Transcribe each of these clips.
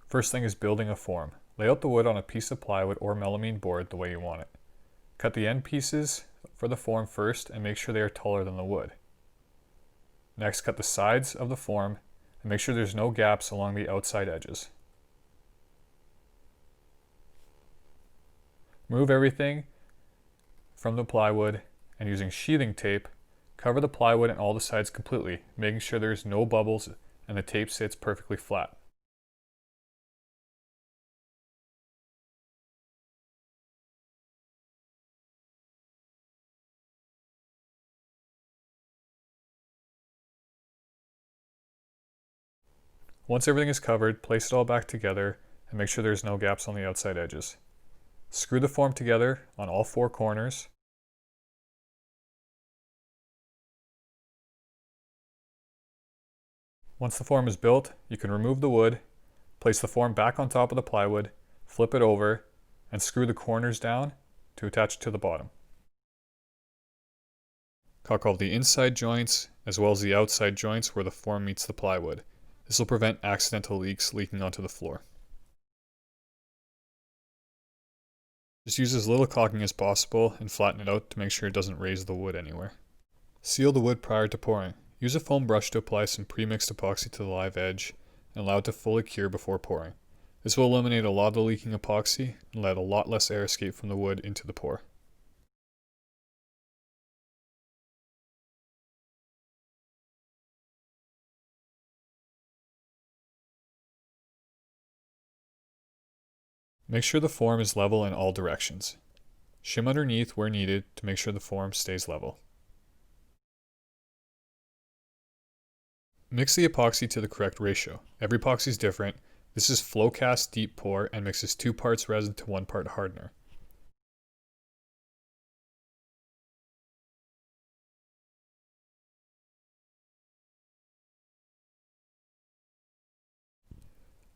First thing is building a form. Lay out the wood on a piece of plywood or melamine board the way you want it. Cut the end pieces for the form first and make sure they are taller than the wood. Next, cut the sides of the form and make sure there's no gaps along the outside edges. Remove everything from the plywood and using sheathing tape, cover the plywood and all the sides completely, making sure there's no bubbles and the tape sits perfectly flat. Once everything is covered, place it all back together and make sure there's no gaps on the outside edges. Screw the form together on all four corners. Once the form is built, you can remove the wood, place the form back on top of the plywood, flip it over, and screw the corners down to attach it to the bottom. Caulk all the inside joints as well as the outside joints where the form meets the plywood. This will prevent accidental leaks leaking onto the floor. Just use as little caulking as possible and flatten it out to make sure it doesn't raise the wood anywhere. Seal the wood prior to pouring. Use a foam brush to apply some pre-mixed epoxy to the live edge and allow it to fully cure before pouring. This will eliminate a lot of the leaking epoxy and let a lot less air escape from the wood into the pour. Make sure the form is level in all directions. Shim underneath where needed to make sure the form stays level. Mix the epoxy to the correct ratio. Every epoxy is different. This is flow cast deep pour and mixes 2 parts resin to 1 part hardener.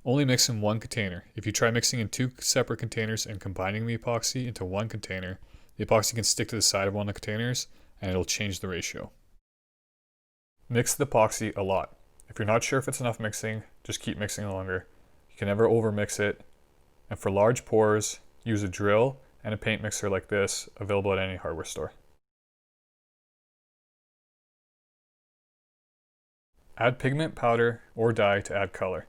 Only mix in one container. If you try mixing in 2 separate containers and combining the epoxy into one container, the epoxy can stick to the side of one of the containers and it'll change the ratio. Mix the epoxy a lot. If you're not sure if it's enough mixing, just keep mixing longer. You can never over mix it. And for large pours, use a drill and a paint mixer like this, available at any hardware store. Add pigment, powder, or dye to add color.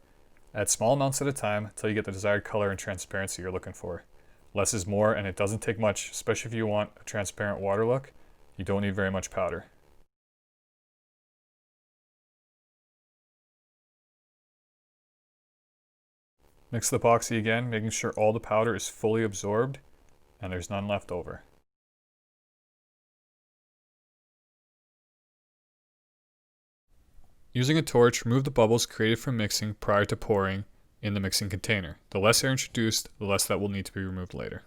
Add small amounts at a time until you get the desired color and transparency you're looking for. Less is more, and it doesn't take much, especially if you want a transparent water look. You don't need very much powder. Mix the epoxy again, making sure all the powder is fully absorbed and there's none left over. Using a torch, remove the bubbles created from mixing prior to pouring in the mixing container. The less air introduced, the less that will need to be removed later.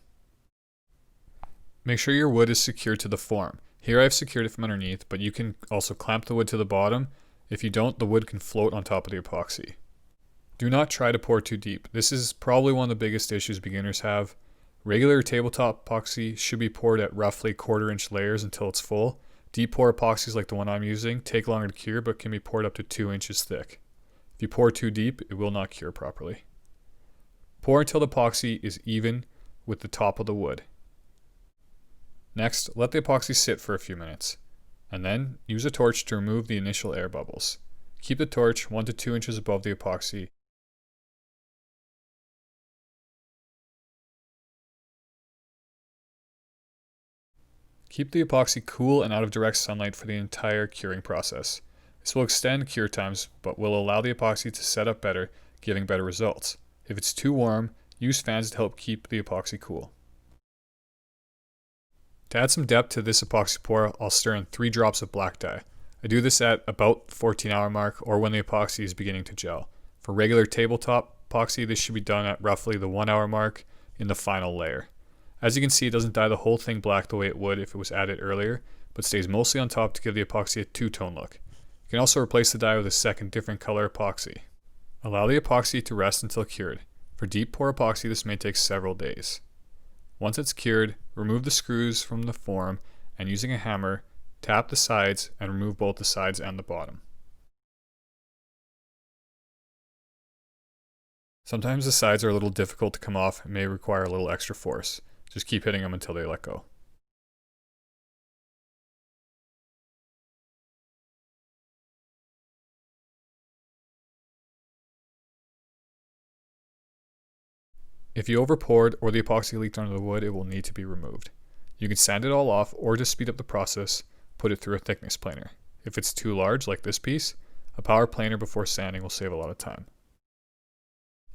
Make sure your wood is secured to the form. Here I've secured it from underneath, but you can also clamp the wood to the bottom. If you don't, the wood can float on top of the epoxy. Do not try to pour too deep. This is probably one of the biggest issues beginners have. Regular tabletop epoxy should be poured at roughly 1/4 inch layers until it's full. Deep pour epoxies like the one I'm using take longer to cure but can be poured up to 2 inches thick. If you pour too deep, it will not cure properly. Pour until the epoxy is even with the top of the wood. Next, let the epoxy sit for a few minutes, and then use a torch to remove the initial air bubbles. Keep the torch 1 to 2 inches above the epoxy. Keep the epoxy cool and out of direct sunlight for the entire curing process. This will extend cure times, but will allow the epoxy to set up better, giving better results. If it's too warm, use fans to help keep the epoxy cool. To add some depth to this epoxy pour, I'll stir in 3 drops of black dye. I do this at about the 14-hour mark or when the epoxy is beginning to gel. For regular tabletop epoxy, this should be done at roughly the 1-hour mark in the final layer. As you can see, it doesn't dye the whole thing black the way it would if it was added earlier, but stays mostly on top to give the epoxy a two-tone look. You can also replace the dye with a second different color epoxy. Allow the epoxy to rest until cured. For deep pour epoxy, this may take several days. Once it's cured, remove the screws from the form and using a hammer, tap the sides and remove both the sides and the bottom. Sometimes the sides are a little difficult to come off and may require a little extra force. Just keep hitting them until they let go. If you overpoured or the epoxy leaked onto the wood, it will need to be removed. You can sand it all off, or to speed up the process, put it through a thickness planer. If it's too large, like this piece, a power planer before sanding will save a lot of time.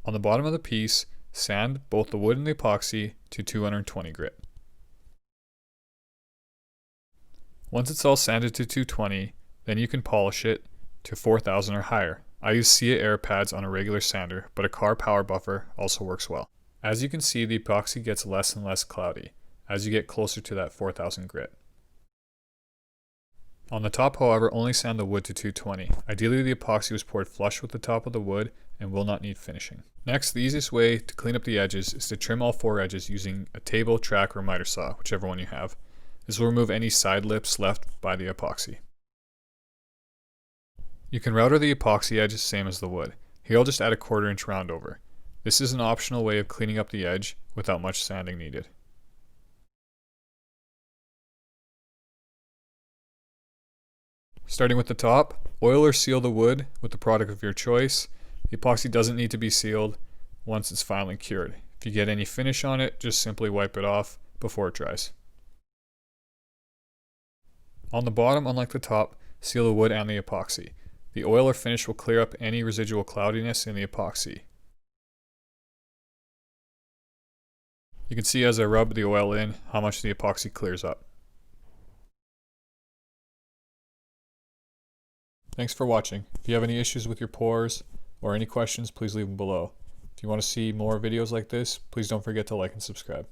On the bottom of the piece, sand both the wood and the epoxy to 220 grit. Once it's all sanded to 220, then you can polish it to 4000 or higher. I use SIA air pads on a regular sander, but a car power buffer also works well. As you can see, the epoxy gets less and less cloudy as you get closer to that 4000 grit. On the top, however, only sand the wood to 220. Ideally, the epoxy was poured flush with the top of the wood and will not need finishing. Next, the easiest way to clean up the edges is to trim all 4 edges using a table, track, or miter saw, whichever one you have. This will remove any side lips left by the epoxy. You can router the epoxy edge same as the wood. Here I'll just add a 1/4 inch round over. This is an optional way of cleaning up the edge without much sanding needed. Starting with the top, oil or seal the wood with the product of your choice. The epoxy doesn't need to be sealed once it's finally cured. If you get any finish on it, just simply wipe it off before it dries. On the bottom, unlike the top, seal the wood and the epoxy. The oil or finish will clear up any residual cloudiness in the epoxy. You can see as I rub the oil in how much the epoxy clears up. Thanks for watching. If you have any issues with your pours or any questions, please leave them below. If you want to see more videos like this, please don't forget to like and subscribe.